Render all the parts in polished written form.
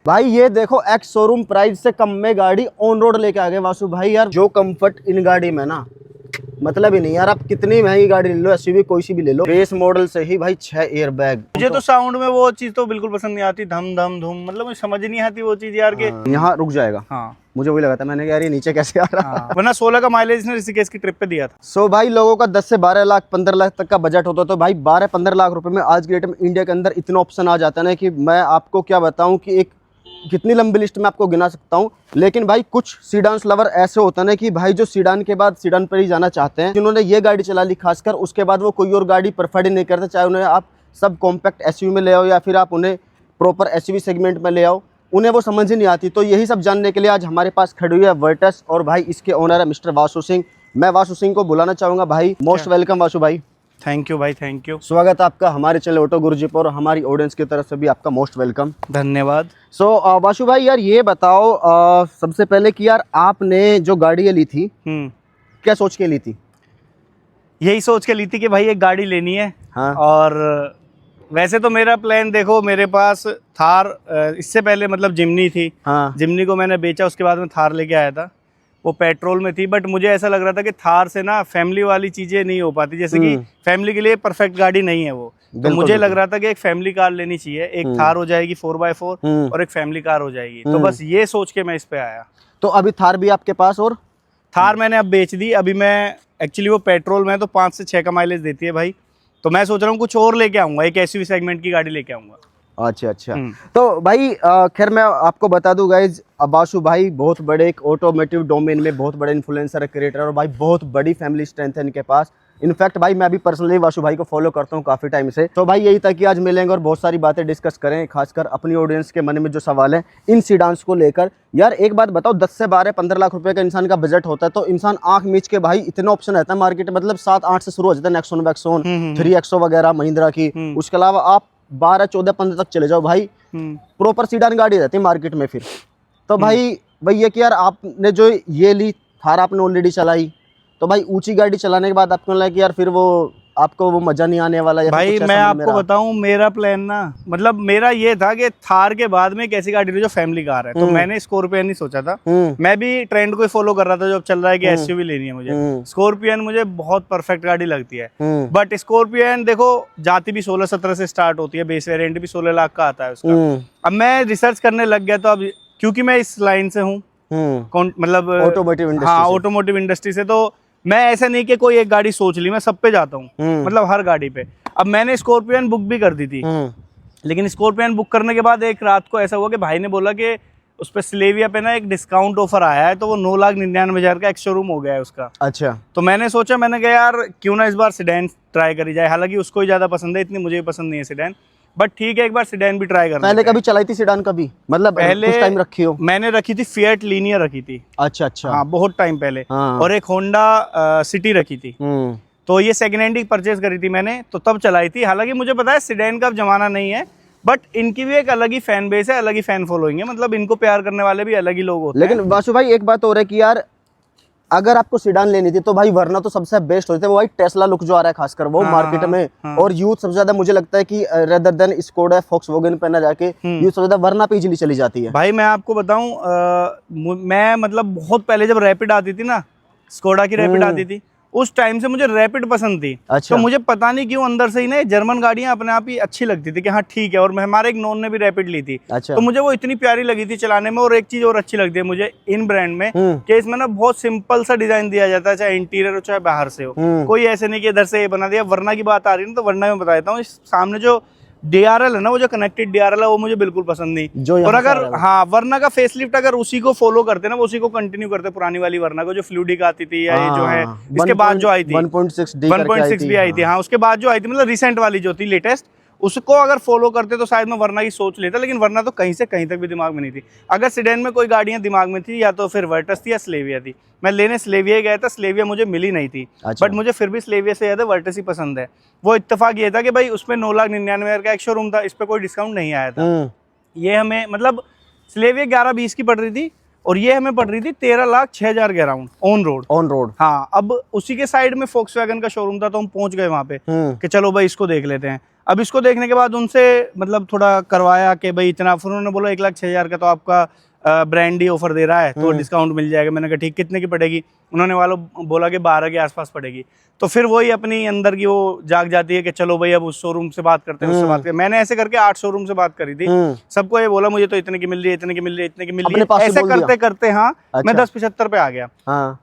भाई ये देखो एक्स शोरूम प्राइस से कम में गाड़ी ऑन रोड लेके आ गए वासु भाई। यार जो कंफर्ट इन गाड़ी में ना मतलब ही नहीं यार। आप कितनी महंगी गाड़ी ले लो, एसयूवी कोई सी भी ले लो, बेस मॉडल से ही भाई 6 एयर बैग। मुझे तो साउंड में वो चीज तो बिल्कुल पसंद नहीं आती, धम धम धूम, मतलब मुझे समझ नहीं आती वो चीज यार के। यहाँ रुक जाएगा। हाँ मुझे वही लगा था, मैंने कहा यार ये नीचे कैसे आ रहा। हाँ। वरना 16 का माइलेज इसने ऋषिकेश की ट्रिप पे दिया था। सो भाई लोगों का 10 से 12 लाख 15 लाख तक का बजट होता है, तो भाई 12-15 लाख रुपए में आज की डेट में इंडिया के अंदर इतना ऑप्शन आ जाता है ना कि मैं आपको क्या बताऊं कि एक कितनी लंबी लिस्ट में आपको गिना सकता हूं। लेकिन भाई कुछ सीडान लवर ऐसे होता है ना कि भाई जो सीडान के बाद सीडान पर ही जाना चाहते हैं, जिन्होंने ये गाड़ी चला ली खासकर, उसके बाद वो कोई और गाड़ी प्रेफर ही नहीं करते, चाहे उन्हें आप सब कॉम्पैक्ट एसयूवी में ले आओ या फिर आप उन्हें प्रॉपर एसयूवी सेगमेंट में ले आओ, उन्हें वो समझ ही नहीं आती। तो यही सब जानने के लिए आज हमारे पास खड़ी हुई है वर्टस, और भाई इसके ओनर है मिस्टर वासु सिंह। मैं वासु सिंह को बुलाना चाहूंगा भाई। मोस्ट वेलकम वासु भाई। थैंक यू भाई, थैंक यू। स्वागत है आपका हमारे चैनल ऑटो गुरुजी पर, और हमारी ऑडियंस की तरफ से भी आपका मोस्ट वेलकम। धन्यवाद। सो वासु भाई यार ये बताओ सबसे पहले कि यार आपने जो गाड़ी ये ली थी क्या सोच के ली थी? यही सोच के ली थी कि भाई एक गाड़ी लेनी है। हाँ। और वैसे तो मेरा प्लान देखो, मेरे पास थार इससे पहले मतलब जिमनी थी। हाँ। जिमनी को मैंने बेचा, उसके बाद में थार लेके आया था। वो पेट्रोल में थी, बट मुझे ऐसा लग रहा था कि थार से ना फैमिली वाली चीजें नहीं हो पाती, जैसे कि फैमिली के लिए परफेक्ट गाड़ी नहीं है वो। तो मुझे लग रहा था कि एक फैमिली कार लेनी चाहिए, एक थार हो जाएगी 4x4 और एक फैमिली कार हो जाएगी। तो बस ये सोच के मैं इस पे आया। तो अभी थार भी आपके पास? और थार मैंने अब बेच दी। अभी मैं एक्चुअली वो पेट्रोल में तो 5 से 6 का माइलेज देती है भाई। तो मैं सोच रहा हूँ कुछ और लेके आऊंगा, एक एसयूवी सेगमेंट की गाड़ी लेके आऊंगा। अच्छा अच्छा। तो भाई खैर मैं आपको बता दूं गाइज, वासु भाई बहुत बड़े एक ऑटोमोटिव डोमेन में बहुत बड़े इन्फ्लुएंसर क्रिएटर, और भाई बहुत बड़ी फैमिली स्ट्रेंथ है इनके पास। इनफैक्ट भाई मैं भी पर्सनली वासु भाई को फॉलो करता हूँ काफी टाइम से। तो भाई यही था कि आज मिलेंगे और बहुत सारी बातें डिस्कस करें, खासकर अपनी ऑडियंस के मन में जो सवाल है इन सीडांस को लेकर। यार एक बात बताओ, 10 से 12-15 लाख रुपए का इंसान का बजट होता है, तो इंसान आंख मीच के भाई इतना ऑप्शन रहता है मार्केट में, मतलब 7-8 से शुरू हो जाता है, नेक्सॉन वैक्सॉन 3XO वगैरह महिंद्रा की। उसके अलावा आप 12-14-15 तक चले जाओ भाई, प्रॉपर सीडान गाड़ी रहती है मार्केट में फिर। तो भाई ये कि यार आपने जो ये ली थार आपने ऑलरेडी चलाई, तो भाई ऊंची गाड़ी चलाने के बाद आपको लगा कि यार फिर वो आपको वो मजा नहीं आने वाला। भाई मैं आपको बताऊं, मेरा प्लान ना मतलब मेरा ये था कि थार के बाद में एक ऐसी गाड़ी ली जो फैमिली कार है। तो मैंने स्कॉर्पियन ही सोचा था। मैं भी ट्रेंड को ही फॉलो कर रहा था जो अब चल रहा है कि एसयूवी लेनी है मुझे। स्कॉर्पियन मुझे बहुत परफेक्ट गाड़ी लगती है। बट स्कॉर्पियन देखो जाती भी 16-17 से स्टार्ट होती है, बेस वेरिएंट भी 16 लाख का आता है उसका। अब मैं रिसर्च करने लग गया, तो अब क्योंकि मैं इस लाइन से हूँ मतलब ऑटोमोटिव इंडस्ट्री से, तो मैं ऐसा नहीं कि कोई एक गाड़ी सोच ली, मैं सब पे जाता हूँ, मतलब हर गाड़ी पे। अब मैंने स्कॉर्पियन बुक भी कर दी थी, लेकिन स्कॉर्पियन बुक करने के बाद एक रात को ऐसा हुआ कि भाई ने बोला कि उस पे स्लेविया पे ना एक डिस्काउंट ऑफर आया है, तो वो 9,99,000 का एक शोरूम हो गया है उसका। अच्छा। तो मैंने सोचा, मैंने कहा यार क्यों ना इस बार सेडान ट्राई करी जाए। हालांकि उसको ही ज्यादा पसंद है, इतनी मुझे पसंद नहीं है सेडान, बट ठीक है एक बार सेडान भी ट्राई करना। पहले कभी चलाई थी सेडान कभी, मतलब पहले कुछ टाइम रखी हो? मैंने रखी थी फिएट लीनियर रखी थी। अच्छा अच्छा। हाँ बहुत टाइम पहले। हाँ। और एक होंडा सिटी रखी थी। तो ये सेकंड हैंड ही परचेज करी थी मैंने, तो तब चलाई थी। हालांकि मुझे पता है सेडान का अब जमाना नहीं है, बट इनकी भी एक अलग ही फैन बेस है, अलग ही फैन फॉलोइंग है, मतलब इनको प्यार करने वाले भी अलग ही लोग होते हैं। लेकिन वासु भाई एक बात हो रहा है कि यार अगर आपको सीडान लेनी थी तो भाई वरना तो सबसे बेस्ट होते वो भाई टेस्ला लुक जो आ रहा है खासकर वो मार्केट में। और यूथ सबसे ज्यादा मुझे लगता है कि रेदर देन स्कोडा फॉक्सवैगन पे ना जाके यूथ सबसे ज्यादा वरना पे इजीली चली जाती है। भाई मैं आपको बताऊं, मैं मतलब बहुत पहले जब रैपिड आती थी ना, स्कोडा की रैपिड आती थी, उस टाइम से मुझे रैपिड पसंद थी। अच्छा। तो मुझे पता नहीं क्यों अंदर से ही ना जर्मन गाड़ियां अपने आप ही अच्छी लगती थी कि हाँ ठीक है। और हमारे एक नॉन ने भी रैपिड ली थी। अच्छा। तो मुझे वो इतनी प्यारी लगी थी चलाने में। और एक चीज और अच्छी लगती है मुझे इन ब्रांड में कि इसमें ना बहुत सिंपल सा डिजाइन दिया जाता है, चाहे इंटीरियर हो चाहे बाहर से हो। कोई ऐसे नहीं कि इधर से ये बना दिया। वरना की बात आ रही है ना, तो वरना मैं बता देता हूँ, सामने जो DRL है ना, वो जो कनेक्टेड DRL है वो मुझे बिल्कुल पसंद नहीं। और अगर हाँ वरना का फेसलिफ्ट अगर उसी को फॉलो करते ना, वो उसी को कंटिन्यू करते, पुरानी वाली वरना को जो फ्लूडिक आती थी या ये जो है इसके बाद जो आई थी 1.6 भी आई थी। हाँ उसके बाद जो आई थी, मतलब रिसेंट वाली जो थी लेटेस्ट, उसको अगर फॉलो करते तो शायद मैं वरना की सोच लेता। लेकिन वरना तो कहीं से कहीं तक भी दिमाग में नहीं थी। अगर सेडान में कोई गाड़ियां दिमाग में थी, या तो फिर वर्टस थी या स्लेविया थी। मैं लेने स्लेविया गया था, स्लेविया मुझे मिली नहीं थी। अच्छा। बट मुझे फिर भी स्लेविया से ज्यादा वर्टस ही पसंद है। वो इत्तेफाक ये था कि भाई उसमें 9,99,000 का एक शोरूम था, इस पे कोई डिस्काउंट नहीं आया था। ये हमें मतलब स्लेविया 11-20 की पड़ रही थी, और ये हमें पड़ रही थी 13,06,000 के अराउंड ऑन रोड। हाँ अब उसी के साइड में फॉक्सवैगन का शोरूम था, तो हम पहुंच गए वहां पे कि चलो भाई इसको देख लेते हैं। अब इसको देखने के बाद उनसे मतलब थोड़ा करवाया कि भाई इतना, फिर उन्होंने बोला 1,06,000 का तो आपका ब्रांड ही ऑफर दे रहा है तो डिस्काउंट मिल जाएगा। मैंने कहा ठीक, कितने की पड़ेगी? उन्होंने वालों बोला कि 12 के आसपास पड़ेगी। तो फिर वही अपनी अंदर की वो जाग जाती है कि चलो भाई अब उस शोरूम से बात करते हैं, उससे बात करते। मैंने ऐसे करके 8 शोरूम से बात करी थी, सबको ये बोला मुझे तो इतने की मिल रही है, इतने की मिल रही है, इतने की मिल रही है, ऐसे करते करते हाँ मैं 10,75 पे आ गया।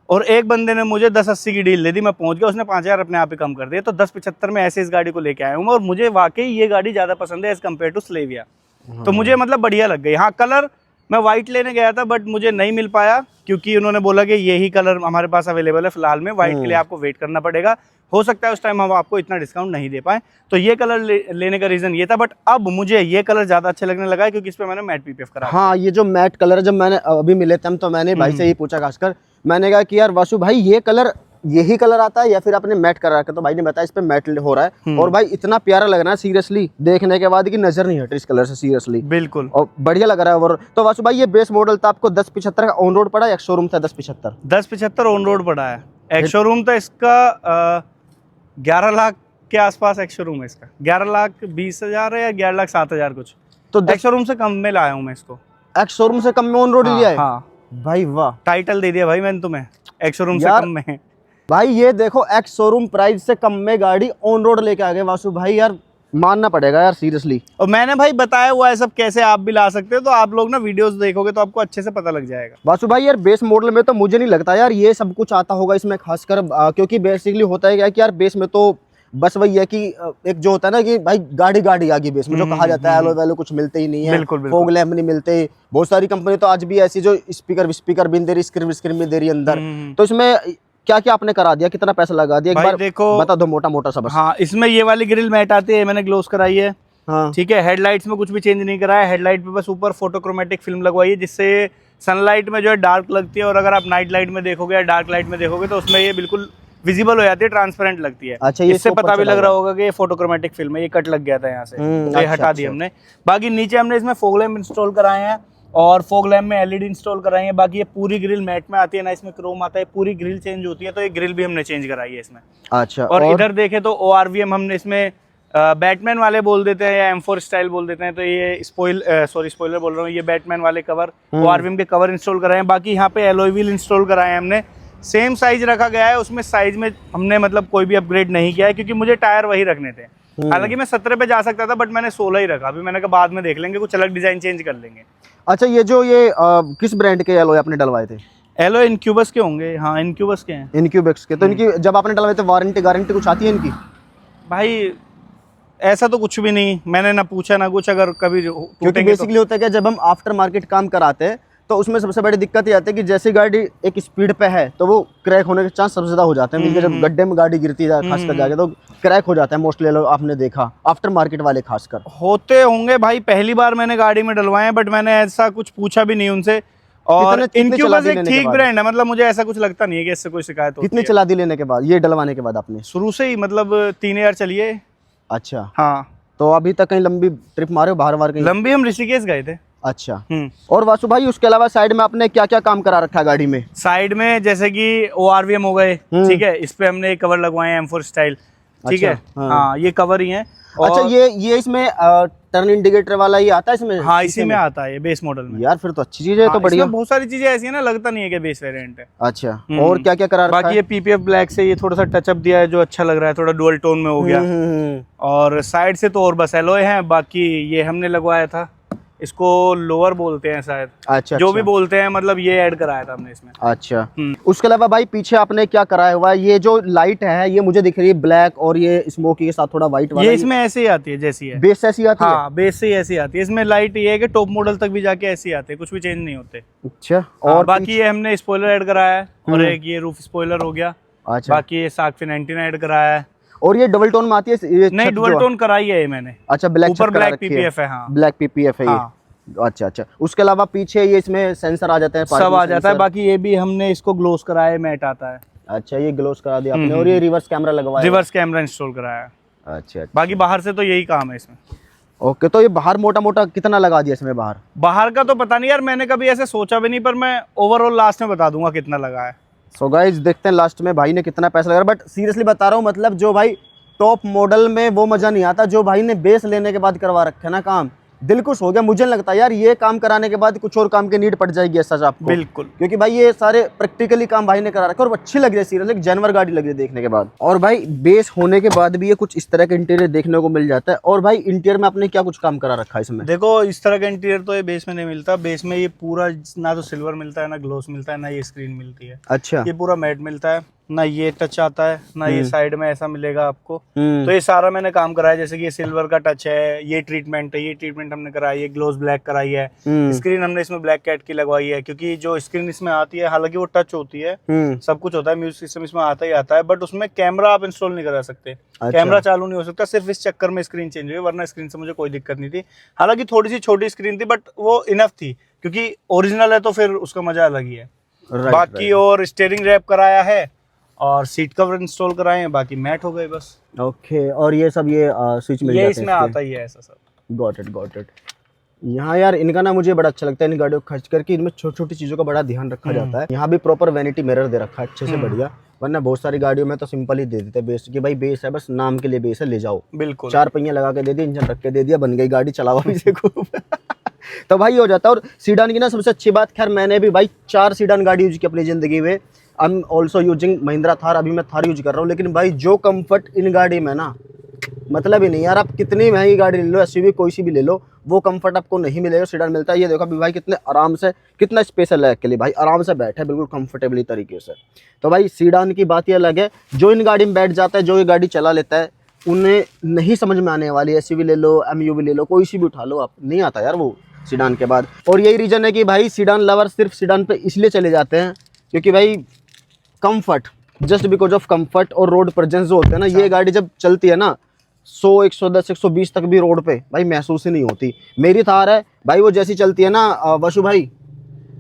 और एक बंदे ने मुझे 10,80 की डील दे दी, मैं पहुंच गया, उसने 5,000 अपने आप ही कम कर दिया। तो 10,75 में ऐसे इस गाड़ी को लेके आया हूँ और मुझे वाकई ये गाड़ी ज्यादा पसंद है एज कम्पेयर टू स्लेविया। तो मुझे मतलब बढ़िया लग गई। हाँ कलर मैं वाइट लेने गया था बट मुझे नहीं मिल पाया, क्योंकि उन्होंने बोला कि यही कलर हमारे पास अवेलेबल है फिलहाल में, वाइट के लिए आपको वेट करना पड़ेगा। हो सकता है उस टाइम हम आपको इतना डिस्काउंट नहीं दे पाए, तो ये कलर लेने का रीजन ये था। बट अब मुझे ये कलर ज्यादा अच्छा लगने लगा है क्योंकि इस पे मैंने मैट पीपीएफ करा। हाँ ये जो मैट कलर जब मैंने अभी मिले थे तो मैंने भाई से ही पूछा खासकर, मैंने कहा कि यार वासु भाई ये कलर यही कलर आता है या फिर आपने मैट करा रखा? तो भाई ने बताया इस पे मैट हो रहा है और भाई इतना प्यारा लग रहा है सीरियसली देखने के बाद कि नजर नहीं हट इस कलर से सीरियसली, बिल्कुल और बढ़िया लग रहा है। और तो वासु भाई ये बेस मॉडल था आपको 10,75 का ऑन रोड पड़ा या शोरूम था 10,75? 10,75 ऑन रोड पड़ा है। एक शोरूम था इसका 11 लाख के आसपास, एक शोरूम है इसका 11,20,000 है या 11,07,000 कुछ। तो एक शोरूम से कम में लाया हूँ मैं इसको। एक शोरूम से कम में ऑन रोड लिया है? हाँ भाई वाह, टाइटल दे दिया भाई मैंने तुम्हें, एक शोरूम से कम में। भाई ये देखो एक्स शोरूम प्राइस से कम में गाड़ी ऑन रोड लेके आ गए वासु भाई, यार मानना पड़ेगा यार सीरियसली। और मैंने भाई बताया हुआ है सब कैसे आप भी ला सकते हो, तो आप लोग ना वीडियोस देखोगे तो आपको अच्छे से पता लग जाएगा। वासु भाई यार बेस मॉडल में तो मुझे नहीं लगता यार ये सब कुछ आता होगा इसमें खासकर, क्योंकि बेसिकली होता है क्या कि यार बेस में तो बस वही है कि एक जो होता है ना कि भाई गाड़ी गाड़ी आ गई बेस में, जो कहा जाता है एलो वैलो कुछ मिलते ही नहीं है, फॉग लैम्प नहीं मिलते। बहुत सारी कंपनी तो आज भी ऐसी जो स्पीकर भी दे रही, स्क्रीन भी दे रही अंदर। तो इसमें क्या क्या आपने करा दिया, कितना पैसा लगा दिया, एक बार देखो बता दो मोटा मोटा सा बस। हाँ इसमें ये वाली ग्रिल मैट आती है, मैंने ग्लोस कराई है। हाँ ठीक है, हेडलाइट्स में कुछ भी चेंज नहीं कराया, हेडलाइट पे बस ऊपर फोटोक्रोमेटिक फिल्म लगवाई है जिससे सनलाइट में जो है डार्क लगती है, और अगर आप नाइट लाइट में देखोगे या डार्क लाइट में देखोगे तो उसमें ये बिल्कुल विजिबल हो जाती है, ट्रांसपेरेंट लगती है। अच्छा, इससे पता भी लग रहा होगा कि ये फोटोक्रोमेटिक फिल्म है। ये कट लग गया था यहाँ से, तो ये हटा दी हमने। बाकी नीचे हमने इसमें फॉग लैम्प इंस्टॉल कराए हैं और फॉग लैम्प में एलईडी इंस्टॉल कराई है। बाकी ये पूरी ग्रिल मैट में आती है ना, इसमें क्रोम आता है, पूरी ग्रिल चेंज होती है, तो ये ग्रिल भी हमने चेंज कराई है इसमें। अच्छा, और इधर देखे तो ORVM हमने इसमें बैटमैन वाले बोल देते हैं या M4 स्टाइल बोल देते हैं, तो ये स्पॉइलर बोल रहा हूँ, ये बैटमैन वाले कवर ORVM के कवर इंस्टॉल कराए हैं। बाकी यहाँ पे एलॉय व्हील इंस्टॉल कराए हैं हमने, सेम साइज रखा गया है, उसमें साइज में हमने मतलब कोई भी अपग्रेड नहीं किया है क्योंकि मुझे टायर वही रखने थे। हालांकि मैं 17 पे जा सकता था बट मैंने 16 ही रखा। अभी मैंने कहा बाद में देख लेंगे, कुछ अलग डिजाइन चेंज कर लेंगे। अच्छा, ये जो ये किस ब्रांड के एलॉय आपने डलवाए थे? एलॉय इनक्यूबस के होंगे। हाँ इनक्यूबस के हैं। इनक्यूबस के, तो इनकी जब आपने डलवाए थे वारंटी गारंटी कुछ आती है इनकी? भाई ऐसा तो कुछ भी नहीं, मैंने ना पूछा ना कुछ। अगर कभी क्योंकि बेसिकली होता है कि जब हम आफ्टर मार्केट काम कराते हैं तो उसमें सबसे बड़ी दिक्कत ये आती है कि जैसी गाड़ी एक स्पीड पे है तो वो क्रैक होने के चांस सबसे ज्यादा हो जाते हैं। जब गड्ढे में गाड़ी गिरती है खासकर जाके तो क्रैक हो जाता है मोस्टली, आपने देखा आफ्टर मार्केट वाले खासकर होते होंगे। भाई पहली बार मैंने गाड़ी में डलवाए बट मैंने ऐसा कुछ पूछा भी नहीं उनसे। और इनक्यूबस एक ठीक ब्रांड है, मतलब मुझे ऐसा कुछ लगता नहीं है कि इससे कोई शिकायत होती है। कितनी चला दी लेने के बाद, ये डलवाने के बाद आपने? शुरू से ही मतलब 3,000 चलिए। अच्छा हाँ, तो अभी तक कहीं लंबी ट्रिप मारे हो बाहर कहीं? लंबी हम ऋषिकेश गए थे। अच्छा, और वासु भाई उसके अलावा साइड में आपने क्या क्या काम करा रखा है गाड़ी में? साइड में जैसे कि ORVM हो गए, ठीक है, इस पे हमने कवर लगवाए हैं M4 स्टाइल, ठीक है। हाँ ये कवर ही है। अच्छा, ये इसमें टर्न इंडिकेटर वाला ही आता है इसमें? हाँ इसी में आता है ये बेस मॉडल में। यार फिर तो अच्छी चीज है। तो बढ़िया, बहुत सारी चीजें ऐसी है ना, लगता नहीं है कि बेस वेरिएंट है। अच्छा, और क्या क्या करा रखा है? बाकी ये PPF ब्लैक से ये थोड़ा सा टचअप दिया है जो अच्छा लग रहा है, थोड़ा डुअल टोन में हो गया। और साइड से तो और बस एलॉय है, बाकी ये हमने लगवाया था, इसको लोअर बोलते हैं शायद। अच्छा, जो भी बोलते हैं, मतलब ये ऐड कराया था हमने इसमें। अच्छा, उसके अलावा भाई पीछे आपने क्या कराया हुआ है? ये जो लाइट है ये मुझे दिख रही है ब्लैक और ये स्मोकी के साथ थोड़ा व्हाइट वाला, ये इसमें ऐसे ही आती है जैसी है, बेस ऐसी आती है? हाँ बेस से ऐसी आती है। इसमें लाइट ये है कि टॉप मॉडल तक भी जाके ऐसी आते हैं, कुछ भी चेंज नहीं होते। अच्छा, और बाकी ये हमने स्पॉइलर ऐड कराया है और एक ये रूफ स्पॉइलर हो गया। अच्छा, बाकी ये शार्क फिन एंटीना ऐड कराया है। और ये डबल टोन में आती है? ये नहीं, डुअल टोन कराई है ये मैंने। अच्छा, ब्लैक ऊपर ब्लैक PPF है। हाँ ब्लैक PPF है ये। अच्छा अच्छा, उसके अलावा पीछे ये इसमें सेंसर आ जाते हैं, सब आ जाता है। बाकी ये भी हमने इसको ग्लोस कराया, मैट आता है। अच्छा, ये ग्लोस करा दिया आपने। और ये रिवर्स कैमरा लगवाया? रिवर्स कैमरा इंस्टॉल कराया। अच्छा, बाकी बाहर से तो यही काम है इसमें। ओके, तो ये बाहर मोटा मोटा कितना लगा दिया इसमें? बाहर का तो पता नहीं यार, मैंने कभी ऐसे सोचा भी नहीं, पर मैं ओवरऑल लास्ट में बता दूंगा कितना लगा है। सो गाइस देखते हैं लास्ट में भाई ने कितना पैसा लगा। बट सीरियसली बता रहा हूँ, मतलब जो भाई टॉप मॉडल में वो मजा नहीं आता जो भाई ने बेस लेने के बाद करवा रखे ना काम। दिल खुश हो गया, मुझे लगता है यार ये काम कराने के बाद कुछ और काम की नीड पड़ जाएगी ऐसा आपको। बिल्कुल, क्योंकि भाई ये सारे प्रैक्टिकली काम भाई ने करा रखे और अच्छी लग रही है सीरियसली, जानवर गाड़ी लग रही है देखने के बाद। और भाई बेस होने के बाद भी ये कुछ इस तरह का इंटीरियर देखने को मिल जाता है। और भाई इंटीरियर में आपने क्या कुछ काम करा रखा है इसमें? देखो इस तरह का इंटीरियर तो ये बेस में नहीं मिलता। बेस में ये पूरा ना तो सिल्वर मिलता है, ना ग्लोस मिलता है, ना ये स्क्रीन मिलती है। अच्छा, ये पूरा मैट मिलता है, ना ये टच आता है, ना ये साइड में ऐसा मिलेगा आपको। तो ये सारा मैंने काम कराया, जैसे कि ये सिल्वर का टच है, ये ट्रीटमेंट है, ये ट्रीटमेंट हमने कराई है, ग्लोस ब्लैक कराई है, स्क्रीन हमने इसमें ब्लैक कैट की लगवाई है। क्योंकि जो स्क्रीन इसमें आती है, हालांकि वो टच होती है, सब कुछ होता है, म्यूजिक सिस्टम इसमें आता ही आता है, बट उसमें कैमरा आप इंस्टॉल नहीं करा सकते। अच्छा। कैमरा चालू नहीं हो सकता, सिर्फ इस चक्कर में स्क्रीन चेंज हुई, वरना स्क्रीन से मुझे कोई दिक्कत नहीं थी। हालांकि थोड़ी सी छोटी स्क्रीन थी, बट वो इनफ थी, क्योंकि ओरिजिनल है तो फिर उसका मजा अलग ही है। बाकी और स्टीयरिंग रैप कराया है और सीट कवर इंस्टॉल कराए हैं, बाकी मैट हो गए बस। ओके, और ये सब ये स्विच मिल ये जाते हैं इसमें आता ही है ऐसा सब। Got it. यहाँ यार इनका ना मुझे बड़ा अच्छा लगता है इन गाड़ियों को खर्च करके, इनमें छोटी छोटी चीजों का बड़ा ध्यान रखा जाता है। यहाँ भी प्रॉपर वैनिटी मिरर दे रखा है अच्छे से, बढ़िया। वरना बहुत सारी गाड़ियों में तो सिंपल ही दे देते हैं बेस, कि भाई बेस है बस नाम के लिए बेस है, ले जाओ। बिल्कुल, 4 पहिया लगा के दे दिया, इंजन रख के दे दिया, बन गई गाड़ी, चलावा भी से खूब। तो भाई हो जाता है। और सीडान की ना सबसे अच्छी बात, खैर मैंने भी भाई 4 सीडान गाड़ी यूज की अपनी जिंदगी में। I am also using Mahindra Thar, अभी मैं थार यूज कर रहा हूँ। लेकिन भाई जो कंफर्ट इन गाड़ी में ना, मतलब ही नहीं यार। आप कितनी महंगी गाड़ी ले लो, एसयूवी कोई सी भी ले लो, वो कंफर्ट आपको नहीं मिलेगा, सीडान मिलता है। ये देखो अभी भाई कितने आराम से, कितना स्पेशल है के लिए भाई, आराम से बैठे बिल्कुल कंफर्टेबली तरीके से। तो भाई सीडान की बात ये अलग है, जो इन गाड़ी में बैठ जाता है, जो ये गाड़ी चला लेता है, उन्हें नहीं समझ में आने वाली। एसयूवी ले लो, एमयूवी ले लो, कोई सी भी उठा लो आप, नहीं आता यार वो सीडान के बाद। और यही रीजन है कि भाई सीडान लवर सिर्फ सीडान पे इसलिए चले जाते हैं क्योंकि भाई comfort, just because of comfort और रोड प्रेजेंस जो होते हैं ना, ये गाड़ी जब चलती है ना 100, 110, 120 तक भी रोड पे भाई महसूस ही नहीं होती। मेरी थार है भाई, वो जैसी चलती है ना वशु भाई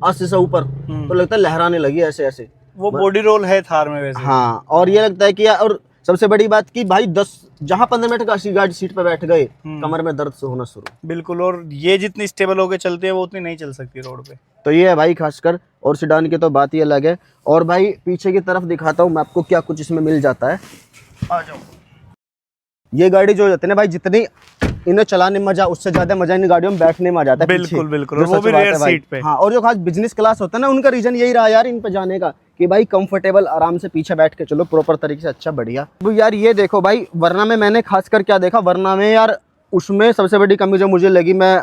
80 से ऊपर, तो लगता है लहराने लगी ऐसे ऐसे। वो बॉडी रोल है थार में वैसे। हाँ, और ये लगता है कि यार, और सबसे बड़ी बात कि भाई 15 मिनट का गाड़ी सीट पे बैठ गए, कमर में दर्द से होना शुरू। बिल्कुल, और ये जितनी स्टेबल होके चलते हैं वो उतनी नहीं चल सकती रोड पे। तो ये है भाई खासकर, और सीडान की तो बात ही अलग है। और भाई पीछे की तरफ दिखाता हूँ मैं आपको क्या कुछ इसमें मिल जाता है। आ जाओ। ये गाड़ी जो होती है ना भाई, जितनी इन्हें चलाने में मजा, उससे ज्यादा मजा इन गाड़ियों में बैठने में आ जाता है। बिल्कुल बिल्कुल, और वो भी रेयर सीट पे। हाँ, और जो खास बिजनेस क्लास होता है ना, उनका रीजन यही रहा यार इन पे जाने का, कि भाई कंफर्टेबल आराम से पीछे बैठ के चलो प्रॉपर तरीके से, अच्छा बढ़िया। तो यार ये देखो भाई, वरना में मैंने खासकर क्या देखा, वरना में यार उसमें सबसे बड़ी कमी जो मुझे लगी, मैं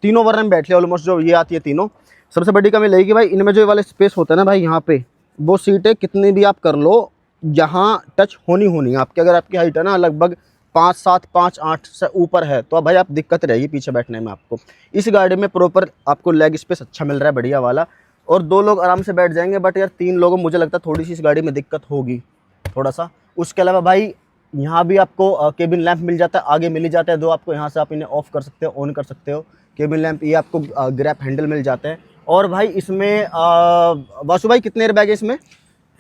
तीनों वरना में बैठ लिया ऑलमोस्ट, जो ये आती है तीनों। सबसे बड़ी कमी लगी कि भाई इनमें जो वाले स्पेस होता है ना भाई, यहाँ पे वो सीटें कितनी भी आप कर लो, यहाँ टच होनी आपकी, अगर आपकी हाइट है ना लगभग 5'7", 5'8" से ऊपर है, तो अब भाई आप दिक्कत रहेगी पीछे बैठने में आपको। इस गाड़ी में प्रॉपर आपको लेग स्पेस अच्छा मिल रहा है, बढ़िया वाला, और 2 लोग आराम से बैठ जाएंगे। बट यार 3 लोगों मुझे लगता है थोड़ी सी इस गाड़ी में दिक्कत होगी थोड़ा सा। उसके अलावा भाई यहाँ भी आपको केबिन लैंप मिल जाता है, आगे मिल ही जाता है 2 आपको, यहाँ से आप इन्हें ऑफ कर सकते हो, ऑन कर सकते हो केबिन लैंप। ये आपको ग्रैप हैंडल मिल जाते हैं। और भाई इसमें वासु भाई कितने एयरबैग है इसमें?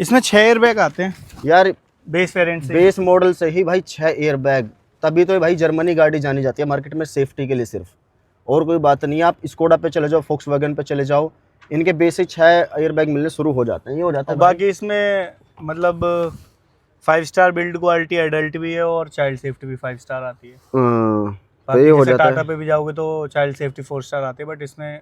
इसमें 6 एयरबैग आते हैं यार, बेस वेरिएंट से, बेस मॉडल से ही भाई 6 एयरबैग, तभी तो भाई जर्मनी गाड़ी जानी जाती है मार्केट में सेफ्टी के लिए सिर्फ, और कोई बात नहीं है। आप स्कोडा पे चले जाओ, फोक्सवैगन पे चले जाओ, इनके बेसिक 6 एयरबैग मिलने शुरू हो जाते हैं। ये हो जाता है। बाकी इसमें मतलब 5 स्टार बिल्ड क्वालिटी एडल्ट भी है, और चाइल्ड सेफ्टी भी 5 स्टार आती है। तो ये हो जाता है। टाटा पे भी जाओगे तो चाइल्ड सेफ्टी 4 स्टार आती है, बट इसमें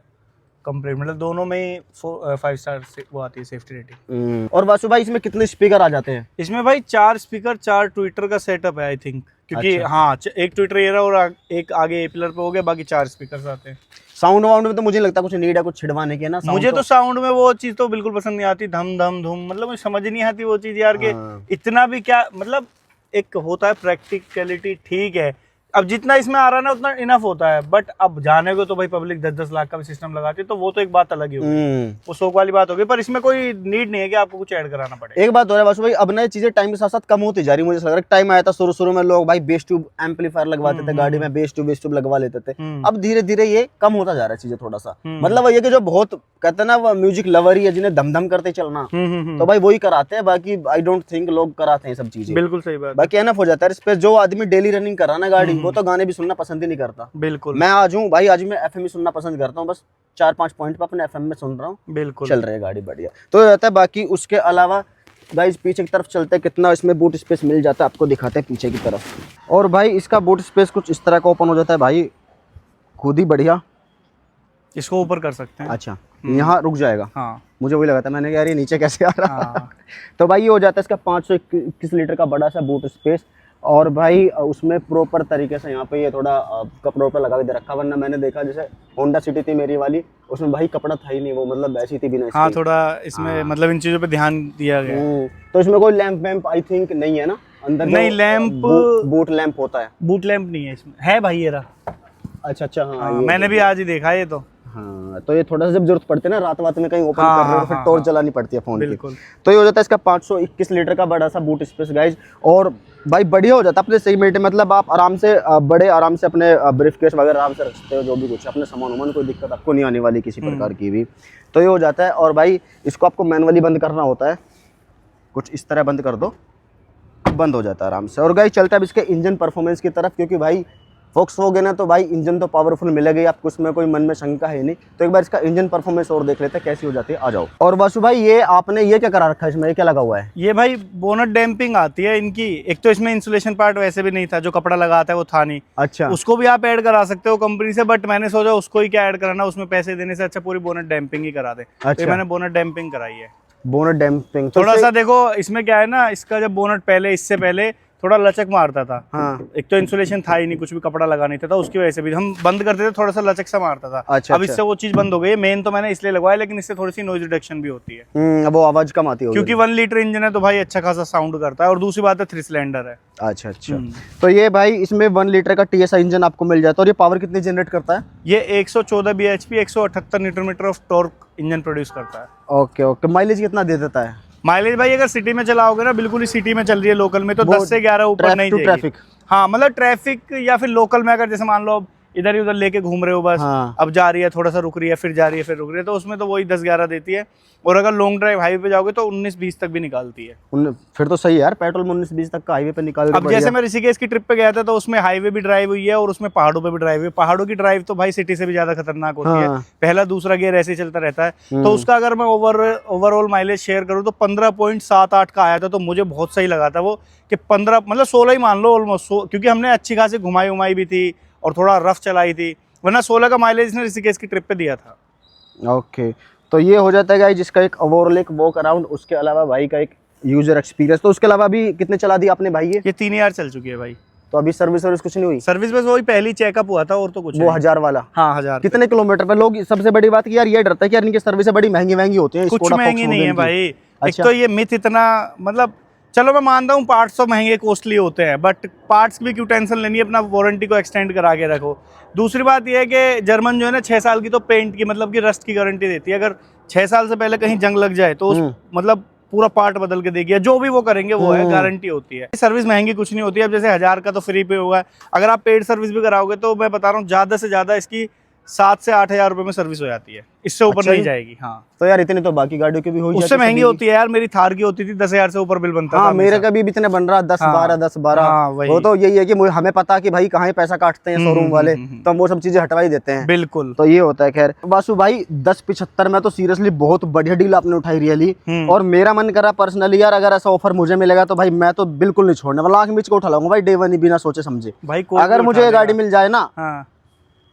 कंप्लीट मतलब दोनों में ही 5 स्टार वो आती है सेफ्टी रेटिंग। और वासु भाई इसमें कितने स्पीकर आ जाते हैं? इसमें भाई 4 स्पीकर, 4 ट्विटर का सेटअप है आई थिंक, क्योंकि अच्छा। हाँ एक ट्विटर ये रहा और एक आगे ए पिलर पे हो गया, बाकी 4 स्पीकर आते हैं। साउंड वाउंड में तो मुझे लगता है कुछ नीड है कुछ छिड़वाने की, है ना? मुझे तो साउंड में वो चीज तो बिल्कुल पसंद नहीं आती, धम धम धूम, मतलब मुझे समझ नहीं आती वो चीज यार, के इतना भी क्या, मतलब एक होता है प्रैक्टिकलिटी, ठीक है, अब जितना इसमें आ रहा है ना उतना इनफ होता है, बट अब जाने को तो भाई पब्लिक 10-10 लाख का भी सिस्टम लगाती है, तो वो तो एक बात अलग ही होगी, वो शौक वाली बात होगी, पर इसमें कोई नीड नहीं है कि आपको कुछ ऐड कराना पड़े। एक बात हो रहा है वासु भाई, अब ना चीजें टाइम के साथ साथ कम होती जा रही है। मुझे लग रहा है टाइम आया था शुरू में लोग भाई बेस ट्यूब एम्पलीफायर लगवाते थे गाड़ी में, बेस ट्यूब लगवा लेते थे। अब धीरे धीरे ये कम होता जा रहा है चीजें थोड़ा सा, मतलब ये कि जो बहुत कहते हैं ना वो म्यूजिक लवर ही है, जिन्हें धम करते चलना, तो भाई वही कराते हैं, बाकी आई डोंट थिंक लोग कराते हैं सब चीजें। बिल्कुल सही बात, बाकी एनफ हो जाता है स्पेस। जो आदमी डेली रनिंग कर रहा है ना गाड़ी, वो तो गाने भी सुनना पसंद ही नहीं करता। बिल्कुल, मैं आज हूँ भाई, आज मैं एफएम ही सुनना पसंद करता हूँ, बस 4-5 पॉइंट पे अपने एफएम में सुन रहा हूँ, बिल्कुल चल रही है गाड़ी बढ़िया, तो रहता है। बाकी उसके अलावा गाइस पीछे की तरफ चलते हैं, कितना इसमें बूट स्पेस मिल जाता है आपको दिखाते हैं पीछे की तरफ। और भाई इसका बूट स्पेस कुछ इस तरह का ओपन हो जाता है भाई, खुद ही बढ़िया। इसको ऊपर कर सकते हैं। अच्छा, यहाँ रुक जाएगा। हाँ, मुझे वही लगा था, मैंने कहा यार ये नीचे कैसे आ रहा। हाँ। तो भाई ये हो जाता है इसका 521 लीटर का बड़ा सा बूट स्पेस। और भाई उसमें प्रॉपर तरीके से यहाँ पे ये थोड़ा कपड़ों पर लगा के दे रखा, वरना मैंने देखा जैसे होंडा सिटी थी मेरी वाली, उसमें भाई कपड़ा था ही नहीं, वो मतलब ऐसी थी बिना हाँ, इसके। थोड़ा इसमें मतलब इन चीज़ों पे ध्यान दिया गया है। तो इसमें कोई लैंप वैम्प आई थिंक नहीं है ना अंदर? नहीं, लैंप बूट लैंप होता है। बूट लैंप नहीं है इसमें, है भाई ये रहा। अच्छा अच्छा, हाँ, हाँ, ये मैंने भी आज ही देखा ये तो। हाँ, तो ये थोड़ा सा जब जरूरत पड़ती है ना रात वात में कहीं ओपन हाँ, कर रहे हो हाँ, फिर हाँ, टॉर्च हाँ। जलानी पड़ती है फोन की। बिल्कुल। तो ये हो जाता है इसका 521 लीटर का बड़ा सा बूट स्पेस गाइज। और भाई बढ़िया हो जाता है अपने सेगमेंट, मतलब आप आराम से बड़े आराम से अपने ब्रीफकेस वगैरह आराम से रख सकते हो, जो भी कुछ अपने सामान वामान कोई दिक्कत आपको नहीं आने वाली किसी प्रकार की भी। तो ये हो जाता है। और भाई इसको आपको मैनुअली बंद करना होता है, कुछ इस तरह बंद कर दो, बंद हो जाता है आराम से। और गाइस चलता है अब इसके इंजन परफॉर्मेंस की तरफ, क्योंकि भाई वोक्सवैगन है तो भाई इंजन तो पावरफुल मिलेगा ही आपको, उसमें कोई मन में शंका है नहीं। तो एक बार इसका इंजन परफॉर्मेंस और देख लेते हैं कैसी हो जाती है, आ जाओ। और वासु भाई ये आपने ये क्या करा रखा है इसमें, ये क्या लगा हुआ है? ये भाई बोनट डैम्पिंग आती है इनकी। एक तो इसमें इंसुलेशन पार्ट वैसे भी नहीं था, जो कपड़ा लगाता है वो था नहीं। अच्छा, उसको भी आप ऐड करा सकते हो कंपनी से, बट मैंने सोचा उसको ही क्या ऐड कराना, उसमें पैसे देने से अच्छा पूरी बोनट डैम्पिंग ही करा दे। अच्छा। तो मैंने बोनट डैम्पिंग कराई है। बोनट डैम्पिंग थोड़ा सा देखो इसमें क्या है ना, इसका जब बोनट पहले इससे पहले थोड़ा लचक मारता था। हाँ। एक तो इंसुलेशन था ही नहीं, कुछ भी कपड़ा लगा नहीं था, तो उसकी वजह से भी हम बंद करते थे, थोड़ा सा लचक सा मारता था। अच्छा, अब अच्छा। इससे वो चीज बंद हो गई है। मेन तो मैंने इसलिए लगवाया, लेकिन इससे थोड़ी सी नॉइज रिडक्शन भी होती है। अब वो आवाज कम आती होगी क्योंकि 1 लीटर इंजन है तो भाई अच्छा खासा साउंड करता है। और दूसरी बात है 3 सिलेंडर है। अच्छा अच्छा। तो ये भाई इसमें 1 लीटर का TSI इंजन आपको मिल जाता है। और ये पावर कितनी जनरेट करता है? ये 114 bhp 178 newton metre of torque engine produce करता है। Okay okay. माइलेज कितना दे देता है? माइलेज भाई अगर सिटी में चलाओगे ना, बिल्कुल ही सिटी में चल रही है, लोकल में तो 10 से 11 ऊपर नहीं जाएगी। ट्रैफिक? हाँ, मतलब ट्रैफिक या फिर लोकल में अगर जैसे मान लो अब इधर ही उधर लेके घूम रहे हो बस। हाँ। अब जा रही है, थोड़ा सा रुक रही है, फिर जा रही है, फिर रुक रही है, तो उसमें तो वही 10-11 देती है। और अगर लॉन्ग ड्राइव हाईवे पे जाओगे तो 19-20 तक भी निकालती है। फिर तो सही है यार, पेट्रोल में 19-20 तक का हाईवे पे निकाल के अब जैसे मैं ऋषिकेश की ट्रिप पे गया था तो उसमें हाईवे भी ड्राइव हुई है और उसमें पहाड़ों पे भी ड्राइव हुई है। पहाड़ों की ड्राइव तो भाई सिटी से भी ज्यादा खतरनाक होती है। पहला दूसरा गियर ऐसे ही चलता रहता है। तो उसका अगर मैं ओवरऑल माइलेज शेयर करूँ तो 15.78 का आया था, तो मुझे बहुत सही लगा था वो, कि 15 मतलब 16 ही मान लो ऑलमोस्ट, क्योंकि हमने अच्छी खासी घुमाई उमाई भी थी और थोड़ा रफ चलाई थी, वरना 16 का माइलेज इसने ऋषिकेश की ट्रिप पे दिया था। ओके। तो ये हो जाता है गाइस जिसका एक ओवरऑल एक वॉक अराउंड, उसके अलावा भाई का एक यूजर एक्सपीरियंस। तो उसके अलावा भी कितने चला दी आपने भाई? ये 3 यार चल चुकी है भाई। तो अभी सर्विस कुछ नहीं हुई? सर्विस बस वही पहली चेकअप हुआ था और तो कुछ वो 1000 वाला? हाँ, 1000। कितने किलोमीटर पे? लोग सबसे बड़ी बात कि यार ये डरता है कि यार इनकी सर्विस बड़ी महंगी महंगी होती है। कुछ महंगी नहीं है भाई। अच्छा। एक तो ये मिथ इतना, मतलब चलो मैं मानता हूँ पार्ट्स तो महंगे कॉस्टली होते हैं, बट पार्ट्स भी क्यों टेंशन लेनी है, अपना वारंटी को एक्सटेंड करा के रखो। दूसरी बात यह है कि जर्मन जो है ना 6 साल की तो पेंट की मतलब कि रस्ट की गारंटी देती है। अगर 6 साल से पहले कहीं जंग लग जाए तो उस मतलब पूरा पार्ट बदल के देगी, जो भी वो करेंगे वो है, गारंटी होती है। सर्विस महंगी कुछ नहीं होती है। अब जैसे 1000 का तो फ्री पे होगा, अगर आप पेड सर्विस भी कराओगे तो मैं बता रहा हूँ ज्यादा से ज्यादा इसकी 7 से 8 रुपए में सर्विस हो जाती है, इससे ऊपर नहीं जाएगी। हाँ, तो यार इतनी तो बाकी गाड़ियों की भी हो जाती है, उससे महंगी होती है यार। मेरी थार की होती थी 10,000 से ऊपर बिल बनता था। मेरे का भी इतने बन रहा 10-12। वो तो यही है कि हमें पता कि भाई कहाँ पैसा काटते हैं शोरूम वाले, तो हम वो सब चीजें हटवा ही देते हैं। बिल्कुल। तो ये होता है। खैर वासु भाई 1075 में तो सीरियसली बहुत बढ़िया डील आपने उठाई रियली। और मेरा मन करा पर्सनली यार अगर ऐसा ऑफर मुझे मिलेगा तो भाई मैं तो बिल्कुल नहीं छोड़ने वाला, आंख मीच को उठा लाऊंगा भाई डे 1 ही, बिना सोचे समझे भाई। अगर मुझे ये गाड़ी मिल जाए ना,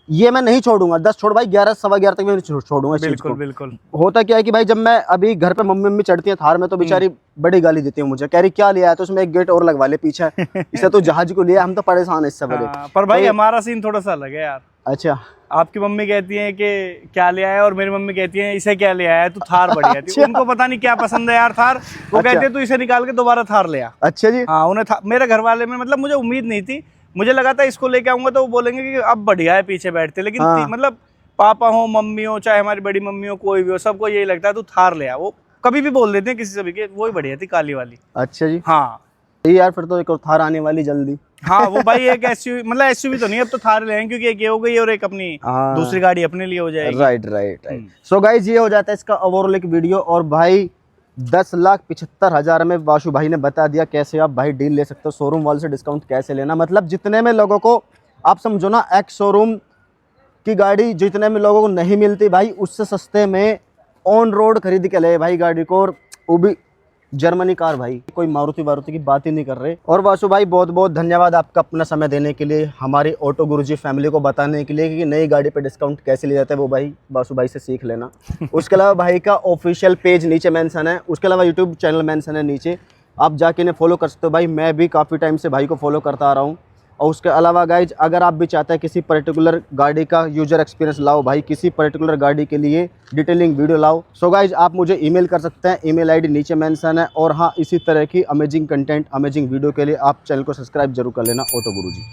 ये मैं नहीं छोड़ूंगा। 10 छोड़ भाई 11 सवा 11 तक मैं छोड़ूंगा इस चीज को। बिल्कुल। होता क्या है कि भाई जब मैं अभी घर पे मम्मी चढ़ती है थार में तो बेचारी बड़ी गाली देती है मुझे, कह रही क्या लिया है, तो उसमें एक गेट और लगवा ले पीछे, इसे तो जहाज को लिया, हम तो परेशान है इससे बड़े। पर भाई हमारा सीन थोड़ा सा अलग है यार। अच्छा। आपकी मम्मी कहती है कि क्या ले आया, और मेरी मम्मी कहती है इसे क्या ले आया, तू थार बढ़िया थी। उनको पता नहीं क्या पसंद है यार थार, वो कहते हैं तू इसे निकाल के दोबारा थार ले आ। अच्छा जी। हाँ, उन्हें मेरे घर वाले में मतलब मुझे उम्मीद नहीं थी, मुझे लगा था इसको लेके आऊंगा तो वो बोलेंगे कि अब बढ़िया है पीछे बैठते, लेकिन मतलब पापा हो, मम्मी हो, चाहे हमारी बड़ी मम्मी हो, कोई भी हो, सबको यही लगता है तू थार ले आ। वो कभी भी बोल देते हैं किसी से भी कि वो ही बढ़िया थी काली वाली। अच्छा जी। हाँ यार फिर तो एक और थार आने वाली जल्दी। हाँ, वो भाई एक एसयूवी, मतलब एसयूवी तो नहीं, अब तो थार ले आएंगे, क्योंकि एक ये हो गई और एक अपनी दूसरी गाड़ी अपने लिए हो जाएगी। राइट। सो गाइज ये हो जाता है इसका ओवरऑल एक वीडियो। और भाई 10,75,000 में वासु भाई ने बता दिया कैसे आप भाई डील ले सकते हो, शोरूम वाले से डिस्काउंट कैसे लेना। मतलब जितने में लोगों को आप समझो ना एक्स शोरूम की गाड़ी जितने में लोगों को नहीं मिलती भाई, उससे सस्ते में ऑन रोड खरीद के ले भाई गाड़ी को, और वो भी जर्मनी कार भाई, कोई मारुति वारुति की बात ही नहीं कर रहे। और वासु भाई बहुत बहुत धन्यवाद आपका अपना समय देने के लिए, हमारी ऑटो गुरुजी फैमिली को बताने के लिए कि नई गाड़ी पे डिस्काउंट कैसे लिया जाता है, वो भाई वासु भाई से सीख लेना। उसके अलावा भाई का ऑफिशियल पेज नीचे मेंशन है, उसके अलावा यूट्यूब चैनल मेंशन है नीचे, आप जाके इन्हें फॉलो कर सकते हो। भाई मैं भी काफ़ी टाइम से भाई को फॉलो करता आ रहा हूँ। और उसके अलावा गाइज अगर आप भी चाहते हैं किसी पर्टिकुलर गाड़ी का यूजर एक्सपीरियंस लाओ भाई, किसी पर्टिकुलर गाड़ी के लिए डिटेलिंग वीडियो लाओ, सो गाइज आप मुझे ईमेल कर सकते हैं, ईमेल आईडी नीचे मेंशन है। और हाँ, इसी तरह की अमेजिंग कंटेंट, अमेजिंग वीडियो के लिए आप चैनल को सब्सक्राइब जरूर कर लेना ऑटो गुरुजी।